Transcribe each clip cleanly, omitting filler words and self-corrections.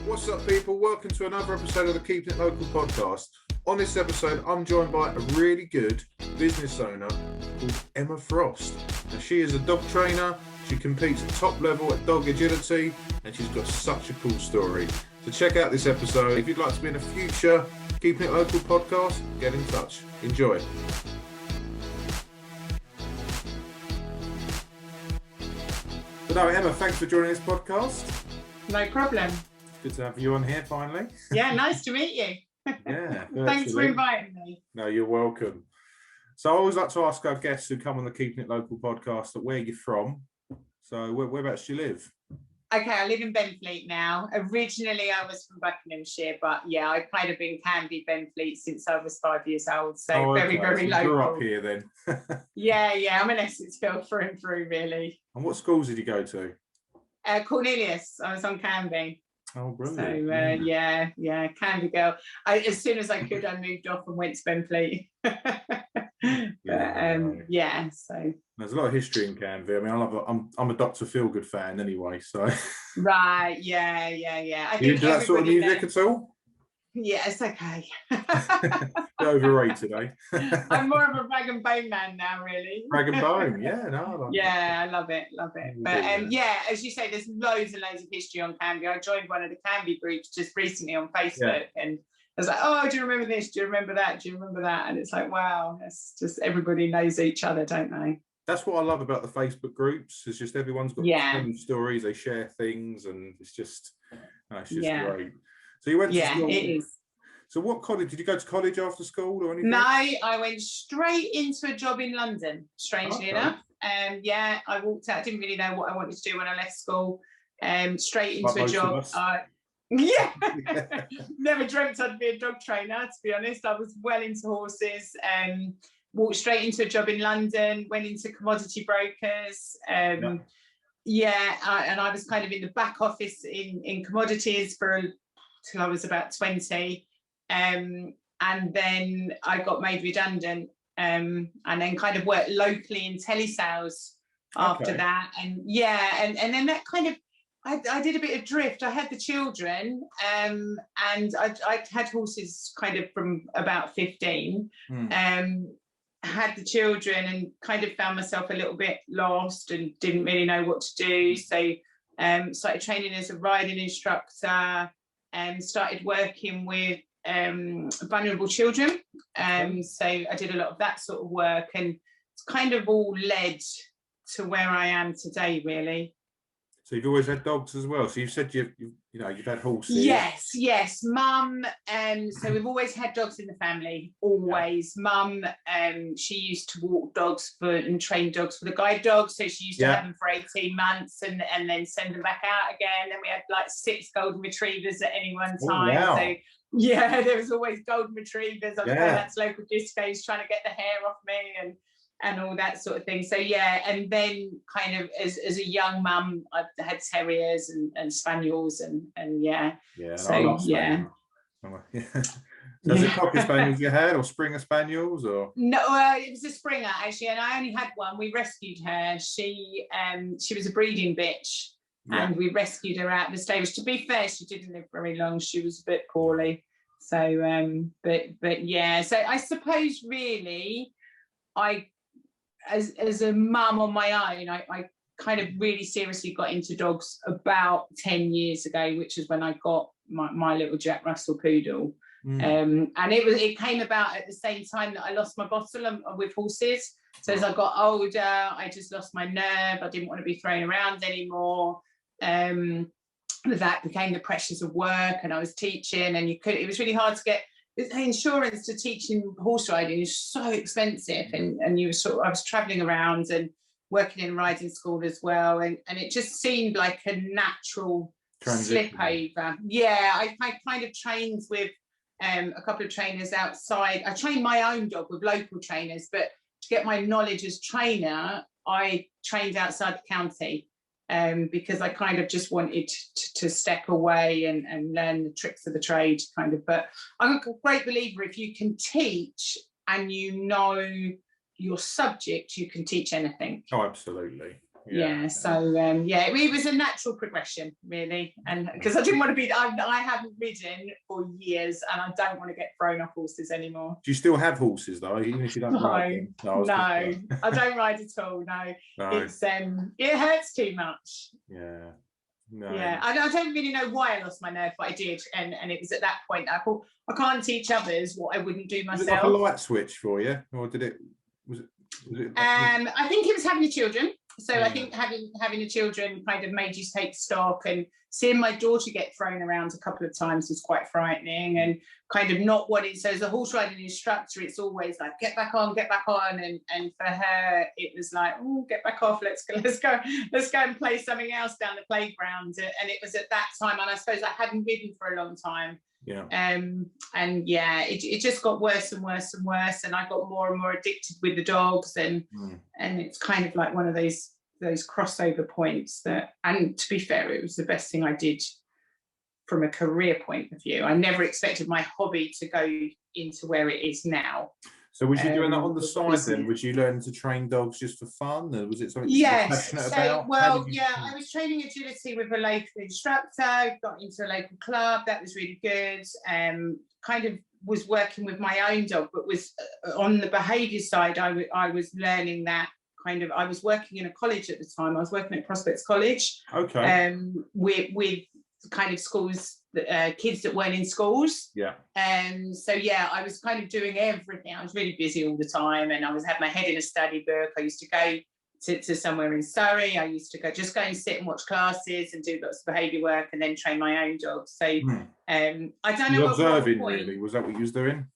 What's up, people? Welcome to another episode of the Keeping It Local podcast. On this episode, I'm joined by a really good business owner called Emma Frost. Now, she is a dog trainer. She competes at top level at dog agility, and she's got such a cool story. So check out this episode. If you'd like to be in a future Keeping It Local podcast, get in touch. Enjoy. So now, Emma, thanks for joining this podcast. No problem. Good to have you on here finally. Yeah, nice to meet you. Yeah. Thanks for inviting me. No, you're welcome. So I always like to ask our guests who come on the Keeping It Local podcast that where you're from. So whereabouts do you live? Okay, I live in Benfleet now. Originally, I was from Buckinghamshire, but yeah, I've kind of been Canby, Benfleet since I was 5 years old. So very so local. You grew up here then? yeah, I'm an Essex girl through and through, really. And what schools did you go to? Cornelius. I was on Canby. Oh, brilliant. So yeah, Canby girl. As soon as I could, I moved off and went to Benfleet. So there's a lot of history in Canby. I mean, I'm a Dr. Feelgood fan anyway, so right, yeah. I you into that sort of music at all? Yeah, it's okay. Overrated, eh? I'm more of a rag and bone man now, really. Rag and bone, yeah, I love it. But as you say, there's loads and loads of history on Canby. I joined one of the Canby groups just recently on Facebook, and I was like, oh, do you remember this? Do you remember that? Do you remember that? And it's like, wow, it's just everybody knows each other, don't they? That's what I love about the Facebook groups. It's just everyone's got different stories. They share things, and it's just great. So you went to school. Yeah, it is. So what college? Did you go to college after school or anything? No, I went straight into a job in London, strangely enough. I walked out. I didn't really know what I wanted to do when I left school. Straight into a job. Never dreamt I'd be a dog trainer, to be honest. I was well into horses. Walked straight into a job in London, went into commodity brokers. And I was kind of in the back office in commodities till I was about 20. And then I got made redundant, and then kind of worked locally in telesales after that. And then that kind of, I did a bit of drift. I had the children, and I had horses kind of from about 15. Had the children and kind of found myself a little bit lost and didn't really know what to do. So started training as a riding instructor and started working with vulnerable children. So I did a lot of that sort of work, and it's kind of all led to where I am today, really. So you've always had dogs as well. So you've said you've had horses. Yes, Mum. So we've always had dogs in the family. Always. Mum. She used to walk dogs and train dogs for the guide dogs. So she used to have them for 18 months and then send them back out again. Then we had like 6 golden retrievers at any one time. Wow. So yeah, there was always golden retrievers. I was going out to local discos trying to get the hair off me and all that sort of thing. So and then kind of as a young mum, I had terriers and spaniels and So is it Cocker Spaniels you had, or Springer Spaniels, or? No, it was a Springer actually, and I only had one. We rescued her. She was a breeding bitch, and we rescued her out of the stables. To be fair, she didn't live very long. She was a bit poorly. So, but yeah. So I suppose really, as a mum on my own, I kind of really seriously got into dogs about 10 years ago, which is when I got my little Jack Russell poodle. And it came about at the same time that I lost my bottle with horses. So as I got older, I just lost my nerve. I didn't want to be thrown around anymore. That became the pressures of work, and I was teaching, and it was really hard to get insurance to teaching horse riding is so expensive, and I was traveling around and working in riding school as well, and it just seemed like a natural slip over. I kind of trained with a couple of trainers outside. I trained my own dog with local trainers, but to get my knowledge as trainer, I trained outside the county. Because I kind of just wanted to step away and learn the tricks of the trade, kind of. But I'm a great believer, if you can teach and you know your subject, you can teach anything. Oh, absolutely. So it was a natural progression, really, and because I didn't want to be, I haven't ridden for years, and I don't want to get thrown off horses anymore. Do you still have horses though, even if you don't ride them? No, I don't ride at all. No, it's it hurts too much. Yeah. No. Yeah, I don't really know why I lost my nerve, but I did, and it was at that point I thought I can't teach others what I wouldn't do myself. Was it like a light switch for you, or was it? I think it was having the children. So I think having the children kind of made you take stock, and seeing my daughter get thrown around a couple of times was quite frightening, and kind of not what it. So as a horse riding instructor, it's always like get back on, and for her it was like, oh, get back off, let's go and play something else down the playground. And it was at that time, and I suppose I hadn't ridden for a long time. Yeah. It just got worse and worse and worse, and I got more and more addicted with the dogs, and it's kind of like one of those crossover points that, and to be fair, it was the best thing I did from a career point of view. I never expected my hobby to go into where it is now. So was you doing that on the side then? Was you learning to train dogs just for fun, or was it something you were passionate about? I was training agility with a local instructor, got into a local club, that was really good. Kind of was working with my own dog, but was on the behaviour side, I was learning that kind of, I was working in a college at the time, I was working at Prospects College. Okay. With kind of schools, kids that weren't in schools. Yeah. So I was kind of doing everything. I was really busy all the time, and I had my head in a study book. I used to go to somewhere in Surrey. I used to go and sit and watch classes and do lots of behaviour work, and then train my own dogs. So I don't know. You were observing, really? Was that what you was doing?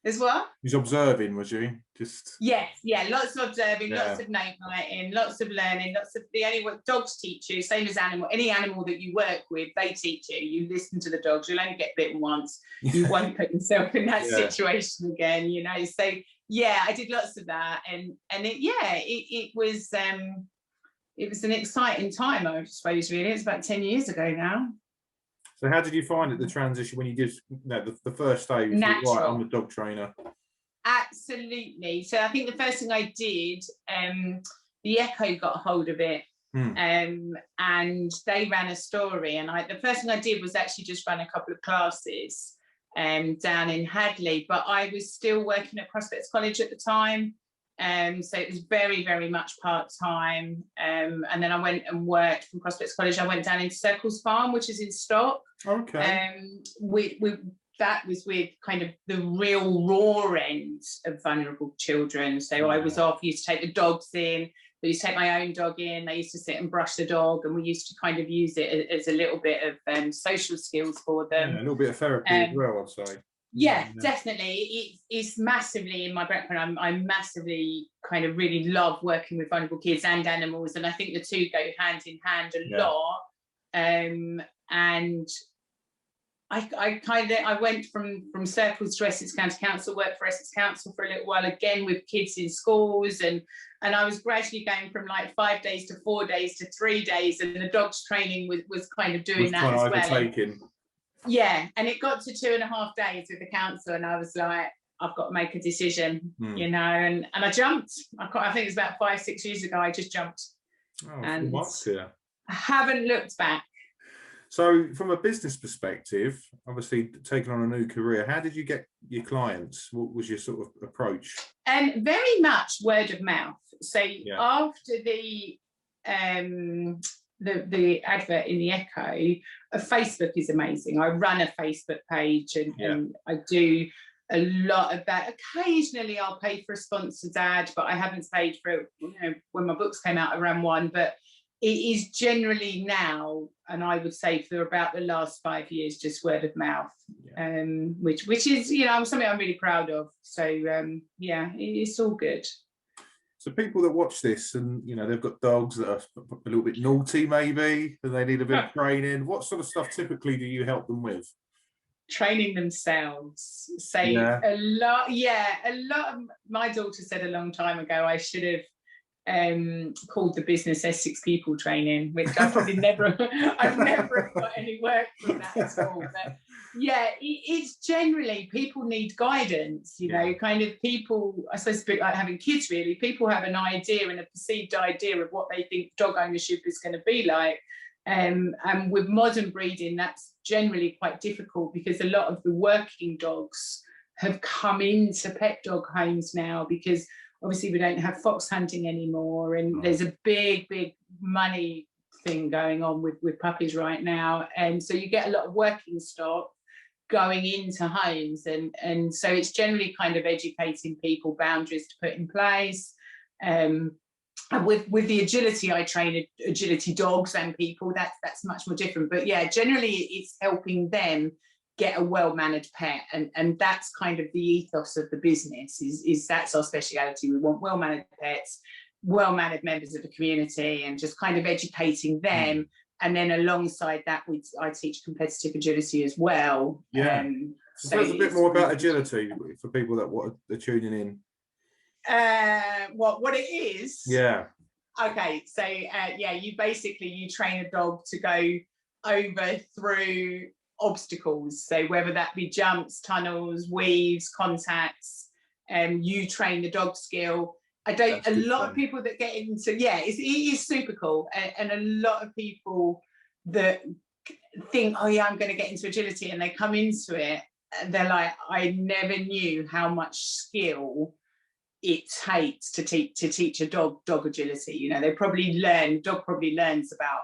As what? You was observing, was you? Just lots of observing, lots of name writing, lots of learning, lots of what dogs teach you, same as any animal that you work with, they teach you. You listen to the dogs, you'll only get bitten once. You won't put yourself in that situation again, So I did lots of that, and it was an exciting time, I suppose, really. It's about 10 years ago now. So how did you find it, the transition, when you did the first stage? Natural. Right, I'm a dog trainer. Absolutely. So I think the first thing I did, the Echo got hold of it, and they ran a story. And the first thing I did was actually just run a couple of classes down in Hadley, but I was still working at Prospects College at the time. So it was very, very much part-time. And then I went and worked from Prospects College. I went down into Circles Farm, which is in Stock. Okay. That was with kind of the real raw end of vulnerable children. So I was used to take the dogs in. I used to take my own dog in. They used to sit and brush the dog, and we used to kind of use it as a little bit of social skills for them. Yeah, a little bit of therapy as well, I'd say. Yeah, definitely. It's massively in my background. I massively kind of really love working with vulnerable kids and animals, and I think the two go hand in hand a lot. And I went from Circles to Essex County Council, worked for Essex Council for a little while again with kids in schools, and I was gradually going from like 5 days to 4 days to 3 days, and the dogs training was kind of doing that as well. Yeah, and it got to 2.5 days with the council, and I was like, I've got to make a decision, and I jumped. I think it was about 5-6 years ago. I just jumped, and I haven't looked back. So, from a business perspective, obviously taking on a new career, how did you get your clients? What was your sort of approach? Very much word of mouth. So after the advert in the Echo, Facebook is amazing. I run a Facebook page, and I do a lot of that. Occasionally I'll pay for a sponsored ad, but I haven't paid for it. When my books came out, I ran one, but it is generally now, and I would say for about the last 5 years, just word of mouth, which is something I'm really proud of. So it's all good. So people that watch this, and they've got dogs that are a little bit naughty, maybe, and they need a bit of training. What sort of stuff typically do you help them with? Training themselves. A lot of, my daughter said a long time ago I should have called the business Essex People Training, which I probably never got any work from that at all. But Yeah, it's generally people need guidance, you know, kind of people, I suppose, a bit like having kids, really. People have an idea and a perceived idea of what they think dog ownership is going to be like. And with modern breeding, that's generally quite difficult because a lot of the working dogs have come into pet dog homes now because obviously we don't have fox hunting anymore, and there's a big money thing going on with puppies right now, and so you get a lot of working stock going into homes, and so it's generally kind of educating people boundaries to put in place. And with the agility, I train agility dogs and people. That's much more different, but yeah, generally it's helping them get a well-managed pet, and that's kind of the ethos of the business. Is that's our speciality. We want well-managed pets, well-managed members of the community, and just kind of educating them. And then alongside that, I teach competitive agility as well. Yeah. So tell us a bit more about agility for people that are tuning in. What it is? Yeah. Okay, so you train a dog to go over through obstacles. So whether that be jumps, tunnels, weaves, contacts, you train the dog skill. A lot of people that get into, it is super cool. And a lot of people that think, oh yeah, I'm going to get into agility, and they come into it, and they're like, I never knew how much skill it takes to teach a dog agility. You know, dog probably learns about,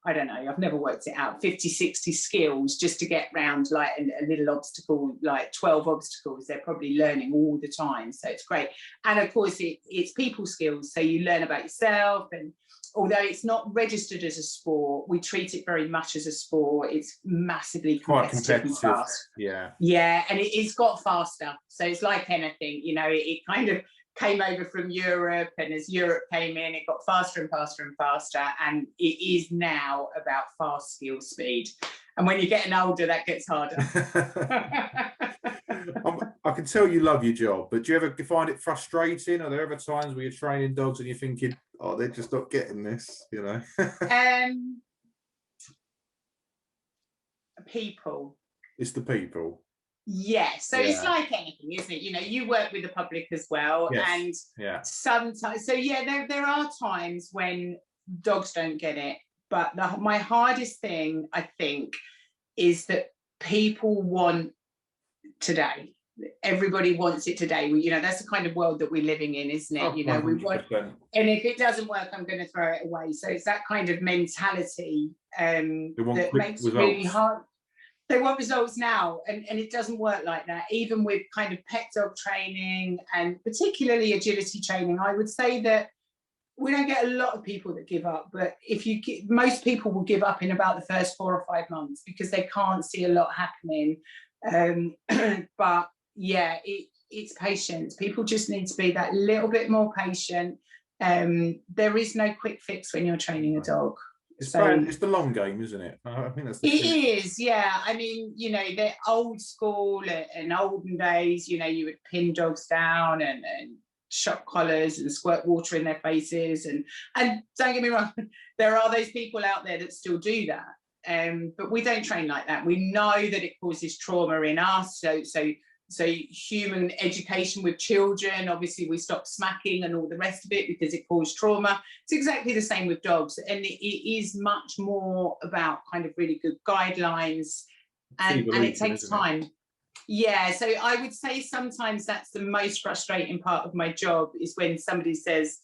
I don't know, I've never worked it out, 50, 60 skills just to get round like a little obstacle, like 12 obstacles. They're probably learning all the time. So it's great. And of course, it's people skills. So you learn about yourself. And although it's not registered as a sport, we treat it very much as a sport. It's massively competitive. And fast. Yeah. Yeah. And it's got faster. So it's like anything, you know, it kind of came over from Europe, and as Europe came in, it got faster and faster and faster, and it is now about fast skill speed. And when you're getting older, that gets harder. I can tell you love your job, but do you ever find it frustrating? Are there ever times where you're training dogs and you're thinking, oh, they're just not getting this, you know? People. It's the people. So it's like anything, isn't it? You know, you work with the public as well, and sometimes, there are times when dogs don't get it, but my hardest thing, I think, is that people want today. Everybody wants it today. You know, that's the kind of world that we're living in, isn't it? You know, 100%. We want, and if it doesn't work, I'm going to throw it away. So it's that kind of mentality that makes it really hard. They want results now, and it doesn't work like that. Even with kind of pet dog training and particularly agility training, I would say that we don't get a lot of people that give up, but most people will give up in about the first 4 or 5 months because they can't see a lot happening. But yeah, it's patience. People just need to be that little bit more patient. There is no quick fix when you're training a dog. It's the long game, isn't it? I think that's the key. It is, yeah. I mean, you know, they're old school. In olden days, you know, you would pin dogs down and shock collars and squirt water in their faces. And don't get me wrong, there are those people out there that still do that. But we don't train like that. We know that it causes trauma in us. So human education with children, obviously we stop smacking and all the rest of it because it caused trauma. It's exactly the same with dogs. And it is much more about kind of really good guidelines, and it takes time. Yeah, so I would say sometimes that's the most frustrating part of my job, is when somebody says,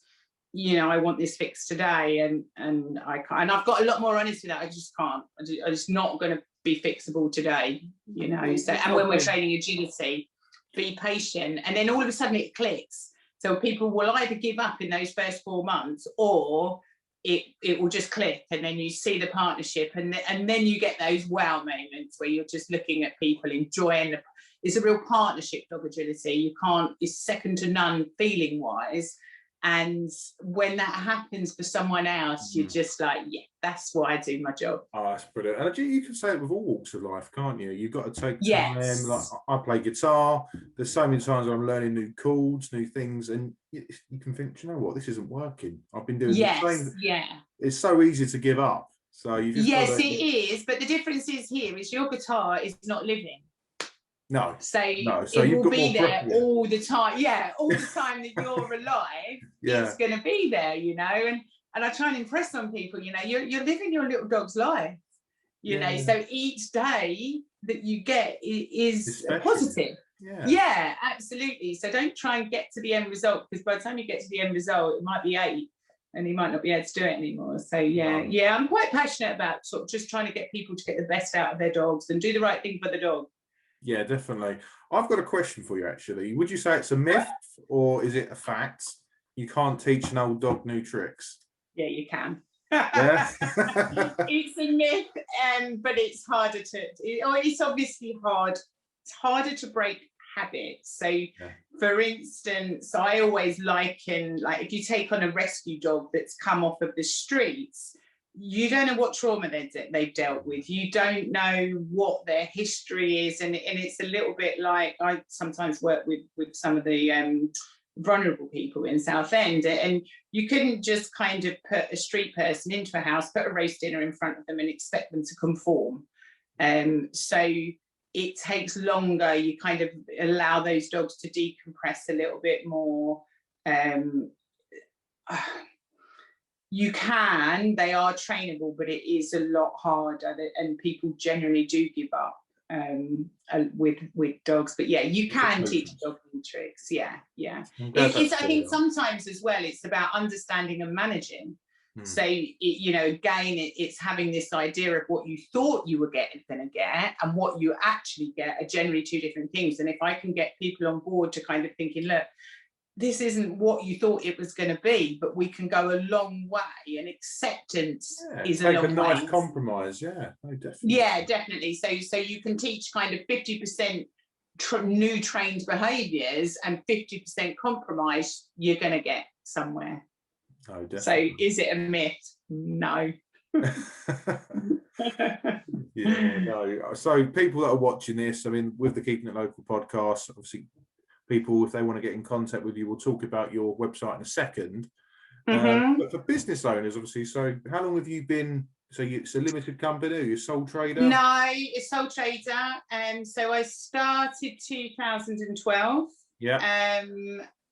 you know, I want this fixed today, and I can't. And I've got a lot more honesty with that. I just can't. I'm just not going to be fixable today, you know. So, and when we're training agility, be patient, and then all of a sudden it clicks. So people will either give up in those first 4 months, or it will just click, and then you see the partnership, and then you get those wow moments where you're just looking at people enjoying it's a real partnership, dog agility. It's second to none feeling wise. And when that happens for someone else, you're just like, yeah, that's why I do my job. Oh, that's brilliant. And you can say it with all walks of life, can't you? You've got to take time. Yes. Like, I play guitar. There's so many times I'm learning new chords, new things, and you can think, do you know what? This isn't working. I've been doing the same. Yeah. It's so easy to give up. So you just yes, gotta, it is. But the difference is here is your guitar is not living. no. So So it you've will got be more there yeah. all the time. Yeah, all the time that you're alive, Yeah. it's going to be there, you know. And I try and impress on people, you know, you're living your little dog's life, you know. So each day that you get is positive. Yeah, absolutely. So don't try and get to the end result, because by the time you get to the end result, it might be 8 and you might not be able to do it anymore. So yeah, I'm quite passionate about sort of just trying to get people to get the best out of their dogs and do the right thing for the dog. Yeah, definitely. I've got a question for you, actually. Would you say it's a myth or is it a fact? You can't teach an old dog new tricks. Yeah, you can. Yeah. It's a myth, but it's harder it's obviously hard. It's harder to break habits. So for instance, I always liken, like, if you take on a rescue dog that's come off of the streets, you don't know what trauma they've dealt with. You don't know what their history is. And it's a little bit like, I sometimes work with some of the vulnerable people in Southend, and you couldn't just kind of put a street person into a house, put a roast dinner in front of them and expect them to conform. So it takes longer. You kind of allow those dogs to decompress a little bit more. They are trainable, but it is a lot harder, and people generally do give up with dogs. But yeah, you can teach dog new tricks. Yeah. I think sometimes as well, it's about understanding and managing. So you know, again, it's having this idea of what you thought you were going to get and what you actually get are generally two different things. And if I can get people on board to kind of thinking, look, this isn't what you thought it was going to be, but we can go a long way, and acceptance is a long way. Nice compromise, definitely. Yeah, definitely. So you can teach kind of 50% new trained behaviours and 50% compromise. You're going to get somewhere. Oh, definitely. So is it a myth? No. No. So people that are watching this, I mean, with the Keeping It Local podcast, obviously, people, if they want to get in contact with you, we'll talk about your website in a second. But for business owners, obviously, so how long have you been? So it's a limited company, you're a sole trader? No, a sole trader. So I started 2012. Yeah.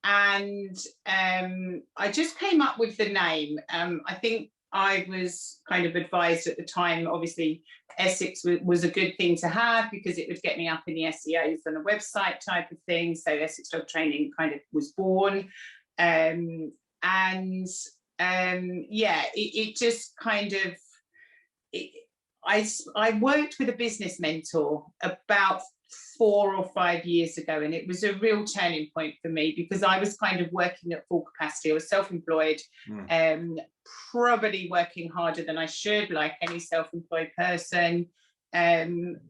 And I just came up with the name. I think I was kind of advised at the time, obviously, Essex was a good thing to have because it would get me up in the SEOs on a website type of thing. So Essex Dog Training kind of was born. It just kind of, I worked with a business mentor about 4 or 5 years ago, and it was a real turning point for me because I was kind of working at full capacity. I was self-employed, probably working harder than I should, like any self-employed person. And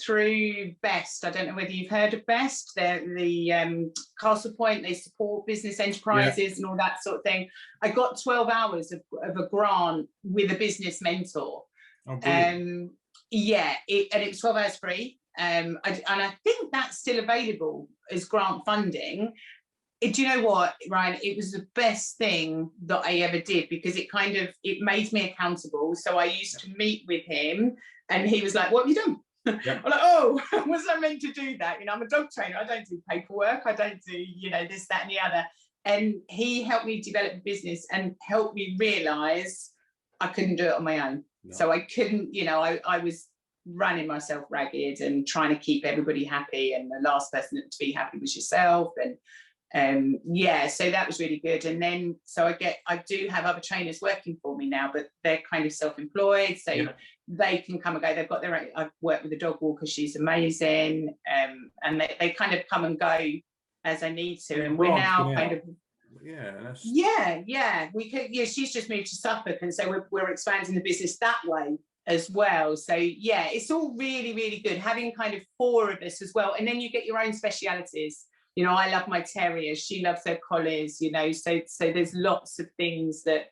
through Best, I don't know whether you've heard of Best, they're the Castle Point, they support business enterprises and all that sort of thing. I got 12 hours of a grant with a business mentor. And it was 12 hours free. And I think that's still available as grant funding. Do you know what, Ryan? It was the best thing that I ever did because it made me accountable. So I used to meet with him and he was like, what have you done? I'm like, oh, was I meant to do that? You know, I'm a dog trainer. I don't do paperwork. I don't do, you know, this, that and the other. And he helped me develop a business and helped me realise I couldn't do it on my own. No. So I couldn't, you know, I was running myself ragged and trying to keep everybody happy, and the last person to be happy was yourself. And so that was really good. And then so I do have other trainers working for me now, but they're kind of self-employed, so they can come and go. They've got their own. I've worked with a dog walker, she's amazing, and they kind of come and go as I need to. And we're now kind of we could she's just moved to Suffolk, and so we're expanding the business that way as well. So it's all really, really good having kind of 4 of us as well. And then you get your own specialities. You know, I love my terriers, she loves her collies, you know, so there's lots of things that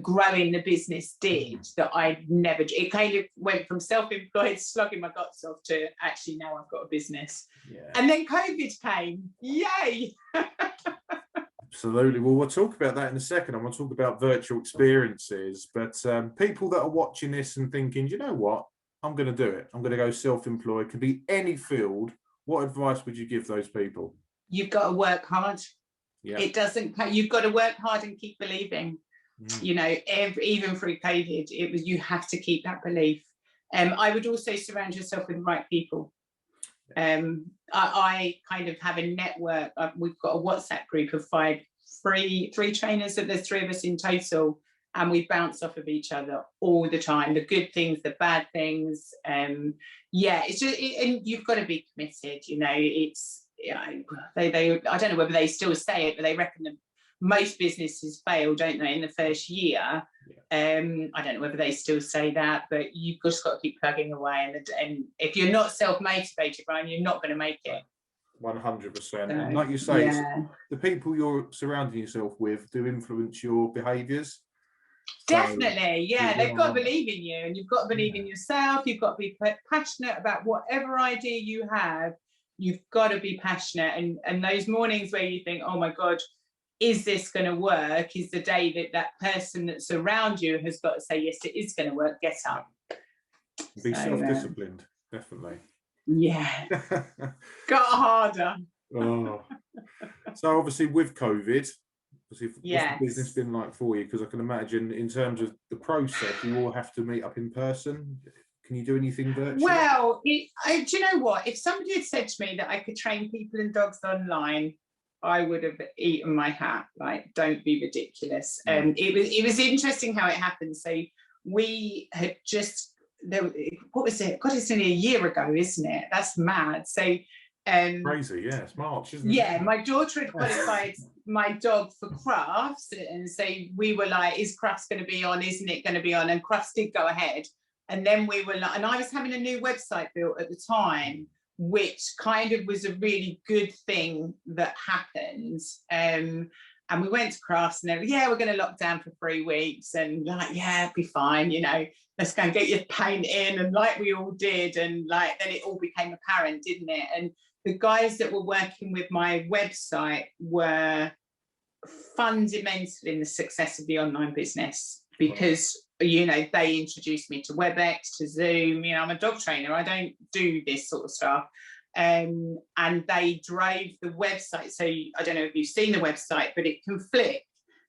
growing the business did that I never. It kind of went from self-employed, slogging my guts off, to actually now I've got a business. And then COVID came. Yay. Absolutely. Well, we'll talk about that in a second. I want to talk about virtual experiences. But people that are watching this and thinking, you know what, I'm going to do it. I'm going to go self-employed. Could be any field. What advice would you give those people? You've got to work hard. Yeah. It doesn't. You've got to work hard and keep believing. You know, even through COVID, it was, you have to keep that belief. I would also surround yourself with the right people. I kind of have a network. We've got a WhatsApp group of three trainers, so there's 3 of us in total, and we bounce off of each other all the time, the good things, the bad things. Yeah, it's just, and you've got to be committed. You know, it's, they I don't know whether they still say it, but they reckon that most businesses fail, don't they, in the first year. I don't know whether they still say that, but you've just got to keep plugging away, and if you're not self-motivated, Brian, you're not going to make it. 100%. And like you say, the people you're surrounding yourself with do influence your behaviours. Definitely, yeah. They've got to believe in you, and you've got to believe in yourself. You've got to be passionate about whatever idea you have. You've got to be passionate, and those mornings where you think, oh my God, is this going to work, is the day that person that's around you has got to say, yes, it is going to work, get up. Be self-disciplined, definitely. Yeah. Got harder. Oh. So obviously with COVID, what's the business been like for you? Because I can imagine in terms of the process, you all have to meet up in person. Can you do anything virtually? Well, do you know what? If somebody had said to me that I could train people and dogs online, I would have eaten my hat. Like, don't be ridiculous. It was interesting how it happened. So we had just, what was it? God, it's only a year ago, isn't it? That's mad. So crazy, yeah. It's March, isn't it? Yeah, my daughter had qualified my dog for crafts, and so we were like, is crafts going to be on? Isn't it going to be on? And crafts did go ahead. And then we were like, and I was having a new website built at the time, which kind of was a really good thing that happened. And we went to crafts, and they were, yeah, we're going to lock down for 3 weeks, and like, yeah, it'll be fine, you know, let's go and get your paint in, and like we all did, and like then it all became apparent, didn't it? And the guys that were working with my website were fundamental in the success of the online business, because you know, they introduced me to WebEx, to Zoom. You know, I'm a dog trainer, I don't do this sort of stuff. And they drove the website. So I don't know if you've seen the website, but it can flick.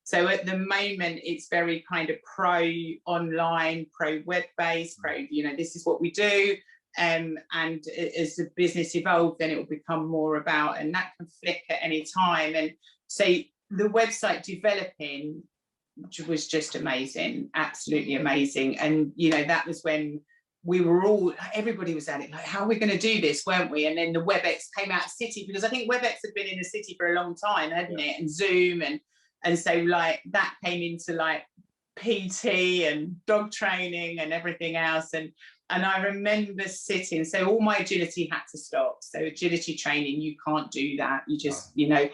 So at the moment, it's very kind of pro online, pro web-based, pro, you know, this is what we do. And as the business evolved, then it will become more about, and that can flick at any time. And so the website developing, which was just amazing, absolutely amazing. And, you know, that was when we were all, everybody was at it, like, how are we going to do this, weren't we? And then the WebEx came out of City, because I think WebEx had been in the City for a long time, hadn't it? And Zoom, and so like that came into like PT and dog training and everything else. And I remember sitting, so all my agility had to stop. So agility training, you can't do that. You just, you know,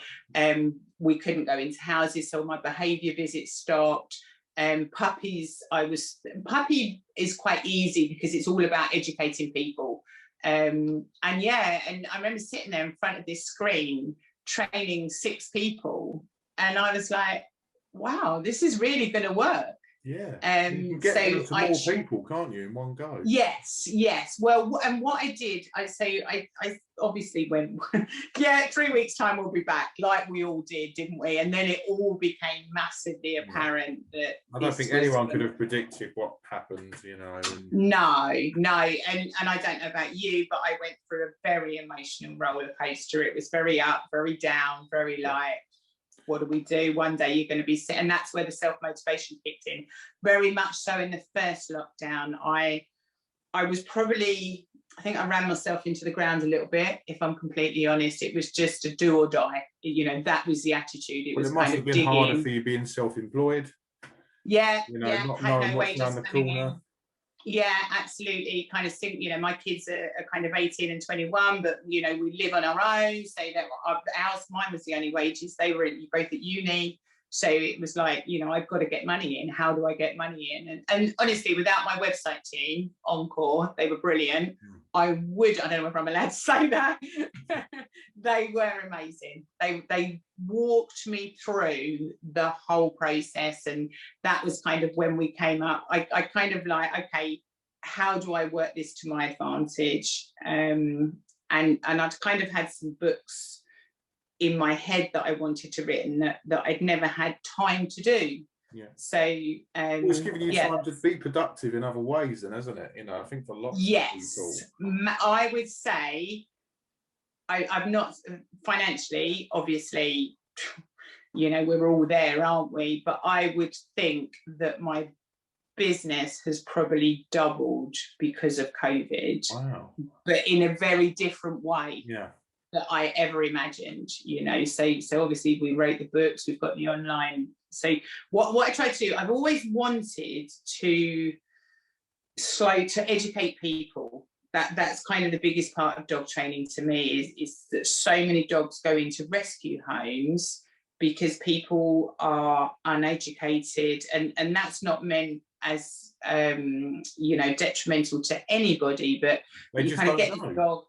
we couldn't go into houses, so my behaviour visits stopped. Puppy is quite easy because it's all about educating people. And yeah, and I remember sitting there in front of this screen training 6 people, and I was like, wow, this is really going to work. Yeah, you can get to more people, can't you, in one go? Yes. Well, and what I did, I obviously went, yeah, 3 weeks time we'll be back, like we all did, didn't we? And then it all became massively apparent that I don't think anyone could have predicted what happened, you know. No, and I don't know about you, but I went through a very emotional roller coaster. It was very up, very down, very like, what do we do? One day you're going to be sick. And that's where the self-motivation kicked in. Very much so in the first lockdown. I was probably, I think I ran myself into the ground a little bit, if I'm completely honest. It was just a do or die. You know, that was the attitude. It must have been harder for you being self-employed. Yeah. You know, not knowing what's around the corner. Yeah, absolutely. Kind of think, you know, my kids are kind of 18 and 21, but, you know, we live on our own. So that mine was the only wages. They were both at uni. So it was like, you know, I've got to get money in. How do I get money in? And honestly, without my website team, Encore, they were brilliant. I don't know if I'm allowed to say that. They were amazing. They walked me through the whole process, and that was kind of when we came up. I kind of like, okay, how do I work this to my advantage? And I'd kind of had some books in my head that I wanted to written that I'd never had time to do. Yeah. So well, it's giving you time to be productive in other ways, then, hasn't it? You know, I think for lots of people. I would say I'm not financially, obviously, you know, we're all there, aren't we? But I would think that my business has probably doubled because of COVID. Wow. But in a very different way. Yeah. That I ever imagined, you know. So obviously we wrote the books, we've got the online. So what I try to do, I've always wanted to educate people. That's kind of the biggest part of dog training to me, is that so many dogs go into rescue homes because people are uneducated, and that's not meant as you know, detrimental to anybody, but they you kind of get the dog.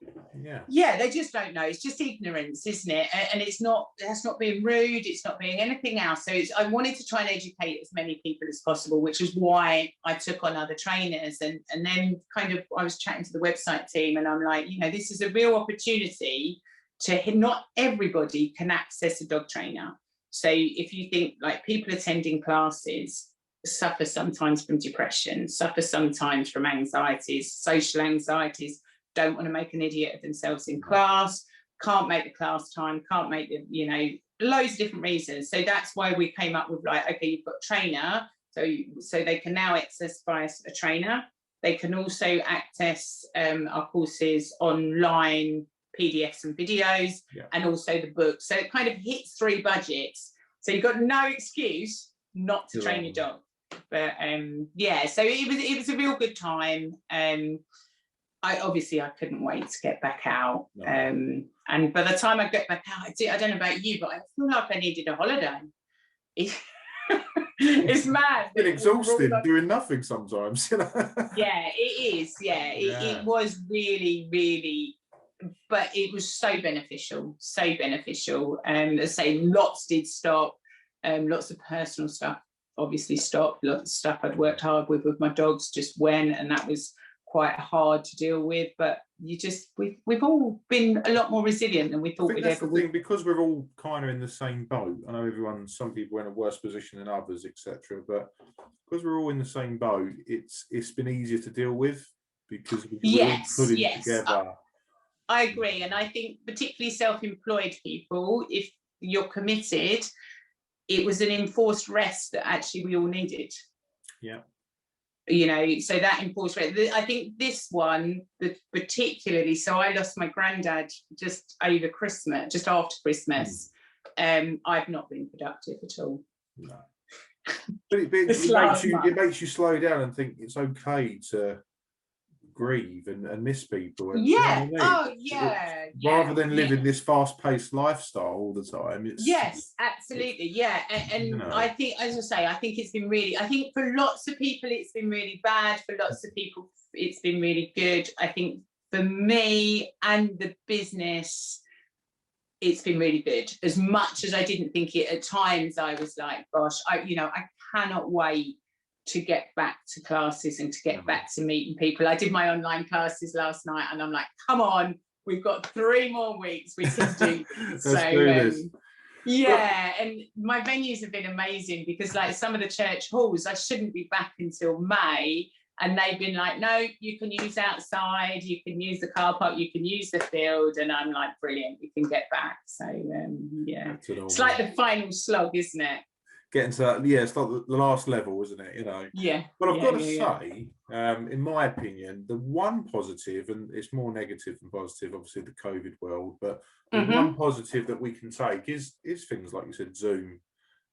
Yeah, they just don't know. It's just ignorance, isn't it? And that's not being rude, it's not being anything else. So I wanted to try and educate as many people as possible, which is why I took on other trainers, and then kind of I was chatting to the website team, and I'm like, you know, this is a real opportunity to, not everybody can access a dog trainer. So if you think, like, people attending classes suffer sometimes from depression, suffer sometimes from anxieties, social anxieties, don't want to make an idiot of themselves in class, can't make the class time, can't make the, you know, loads of different reasons. So that's why we came up with, like, okay, you've got a trainer, so they can now access via a trainer. They can also access our courses online, PDFs and videos, and also the book. So it kind of hits 3 budgets. So you've got no excuse not to train your dog. But yeah, so it was a real good time. I couldn't wait to get back out. No. And by the time I get back out, I don't know about you, but I feel like I needed a holiday. It's mad. It's been exhausted doing nothing sometimes, you know. Yeah, it is. Yeah, it was really, really, but it was so beneficial, so beneficial. As I say, lots did stop. Lots of personal stuff obviously stopped. Lots of stuff I'd worked hard with my dogs just went, and that was quite hard to deal with. But we've all been a lot more resilient than we thought we'd ever be. Because we're all kind of in the same boat. I know some people are in a worse position than others, etc. But because we're all in the same boat, it's been easier to deal with because we're all putting together. I agree, and I think particularly self-employed people, if you're committed, it was an enforced rest that actually we all needed. Yeah. You know, so that enforced rest. I think this one, particularly, so I lost my granddad just over Christmas, just after Christmas. I've not been productive at all. No. But it makes you slow down and think it's okay to grieve and miss people. And, yeah. You know what I mean? Oh, yeah. Rather than living this fast-paced lifestyle all the time. Yes, absolutely. Yeah. And you know, I think, as I say, I think it's been really, I think for lots of people, it's been really bad. For lots of people, it's been really good. I think for me and the business, it's been really good. As much as I didn't think it, at times I was like, gosh, I cannot wait to get back to classes and to get back to meeting people. I did my online classes last night, and I'm like, come on, we've got 3 more weeks we can do. So yeah, and my venues have been amazing because, like, some of the church halls, I shouldn't be back until May, and they've been like, no, you can use outside, you can use the car park, you can use the field, and I'm like, brilliant, we can get back. So yeah, it's like the final slog, isn't it? Getting to that, it's like the last level, isn't it? You know. Yeah. But I've got to say, in my opinion, the one positive, and it's more negative than positive, obviously the COVID world, but the one positive that we can take is things like you said, Zoom,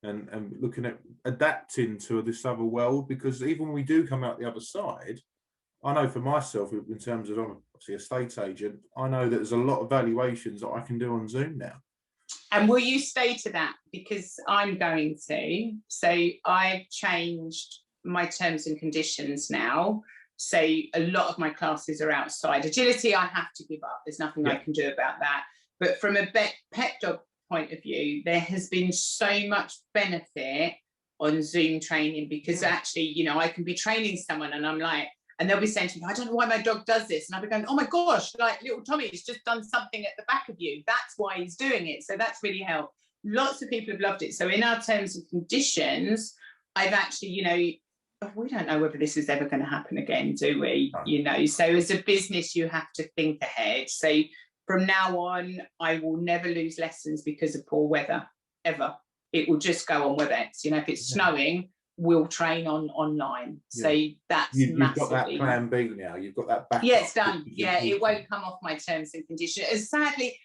and looking at adapting to this other world. Because even when we do come out the other side, I know for myself, in terms of, I'm obviously a estate agent, I know that there's a lot of valuations that I can do on Zoom now. And will you stay to that? Because I'm going to. So I've changed my terms and conditions now. So a lot of my classes are outside. Agility, I have to give up. There's nothing I can do about that. But from a pet dog point of view, there has been so much benefit on Zoom training, because actually, you know, I can be training someone and I'm like, and they'll be saying to me, I don't know why my dog does this. And I'll be going, oh my gosh, like little Tommy's just done something at the back of you. That's why he's doing it. So that's really helped. Lots of people have loved it. So in our terms and conditions, I've actually, you know, we don't know whether this is ever going to happen again, do we? No. You know, so as a business, you have to think ahead. So from now on, I will never lose lessons because of poor weather, ever. It will just go on WebEx. You know, if it's snowing, we'll train online. So that's you've got that plan B now. You've got that back. Yeah, it's done. Yeah, it won't come off my terms and conditions. As sadly,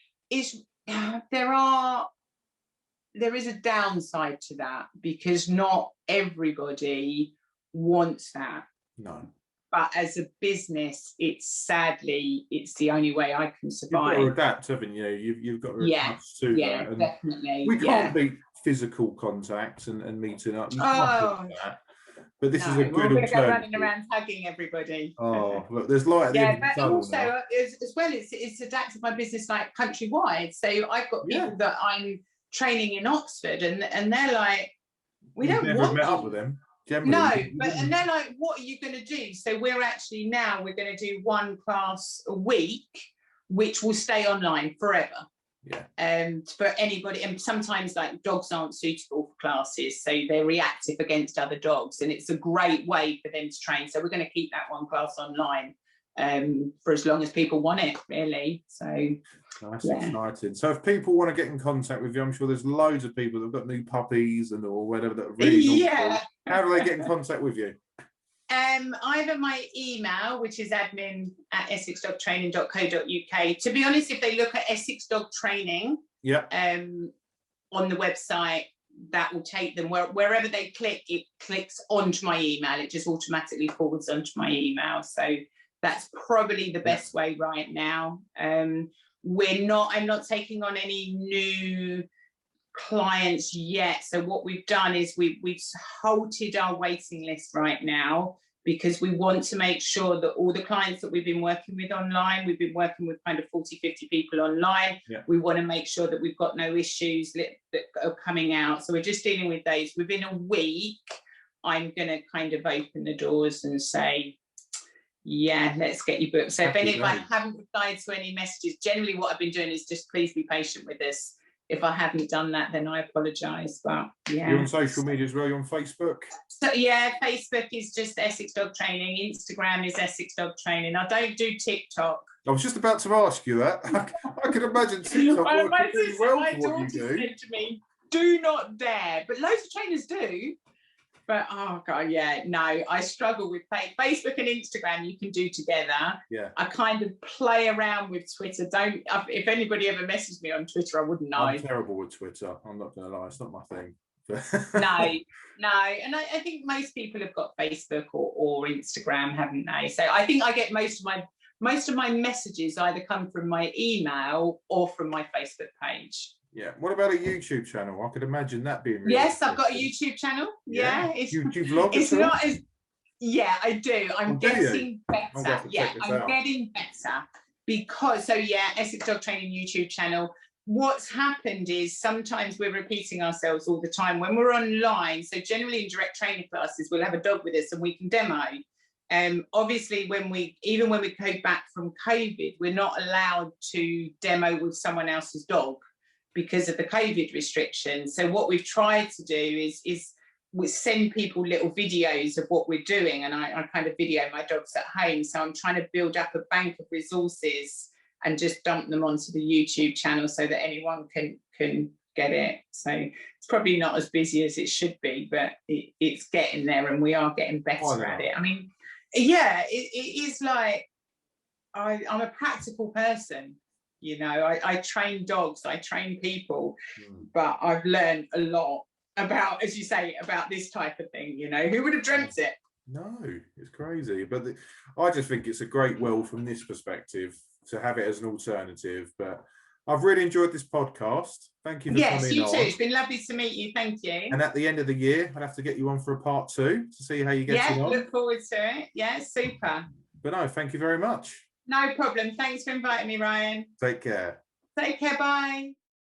there is a downside to that, because not everybody wants that. No. But as a business, it's the only way I can survive. You've got to adapt, haven't you? You've got to adjust to that. And definitely. We can't beat physical contact and meeting up. You can't do that. But this is a good alternative. Go running around hugging everybody. Oh, look, there's light at the end of the tunnel. And also, as well, it's adapted my business like countrywide. So I've got people that I'm training in Oxford, and they're like, we don't never want met up with them. Generally. No, and they're like, what are you going to do? So we're going to do one class a week, which will stay online forever. Yeah. And for anybody, and sometimes like dogs aren't suitable for classes, so they're reactive against other dogs, and it's a great way for them to train. So we're going to keep that one class online for as long as people want it, really. So that's exciting. So if people want to get in contact with you, I'm sure there's loads of people that've got new puppies or whatever that are really How do they get in contact with you? Either my email, which is admin@essexdogtraining.co.uk. To be honest, if they look at Essex Dog Training on the website, that will take them wherever they click, it clicks onto my email. It just automatically forwards onto my email. So that's probably the best way right now. I'm not taking on any new clients yet. So what we've done is we've halted our waiting list right now, because we want to make sure that all the clients that we've been working with online, we've been working with kind of 40, 50 people online. We want to make sure that we've got no issues that are coming out. So we're just dealing with those. Within a week, I'm going to kind of open the doors and say, let's get you booked. So if I haven't replied to any messages, generally what I've been doing is just please be patient with us. If I haven't done that, then I apologise. But you're on social media as well. You're on Facebook. So Facebook is just Essex Dog Training. Instagram is Essex Dog Training. I don't do TikTok. I was just about to ask you that. I can imagine TikTok working really well for what you do. Said to me, do not dare. But loads of trainers do. But oh god, no, I struggle with Facebook and Instagram. You can do together. Yeah. I kind of play around with Twitter. If anybody ever messaged me on Twitter, I wouldn't know. I'm terrible with Twitter. I'm not going to lie, it's not my thing. No, and I think most people have got Facebook or Instagram, haven't they? So I think I get most of my messages either come from my email or from my Facebook page. Yeah. What about a YouTube channel? I could imagine that being really interesting. I've got a YouTube channel. Do you vlog? It's not as I do. I'm getting better. I'm getting better because Essex Dog Training YouTube channel. What's happened is sometimes we're repeating ourselves all the time when we're online. So generally in direct training classes, we'll have a dog with us and we can demo. Obviously, when we go back from COVID, we're not allowed to demo with someone else's dog because of the COVID restrictions. So what we've tried to do is we send people little videos of what we're doing, and I kind of video my dogs at home. So I'm trying to build up a bank of resources and just dump them onto the YouTube channel so that anyone can get it. So it's probably not as busy as it should be, but it's getting there, and we are getting better at it. I mean, it is like I'm a practical person. You know, I train dogs, I train people, but I've learned a lot about, as you say, about this type of thing. You know, who would have dreamt it? No, it's crazy. But I just think it's a great well from this perspective to have it as an alternative. But I've really enjoyed this podcast. Thank you for Yes, coming you on. too. It's been lovely to meet you. Thank you. And at the end of the year, I'll have to get you on for a part 2 to see how you're getting on. Look forward to it. Yeah, super. But no, thank you very much. No problem. Thanks for inviting me, Ryan. Take care. Take care. Bye.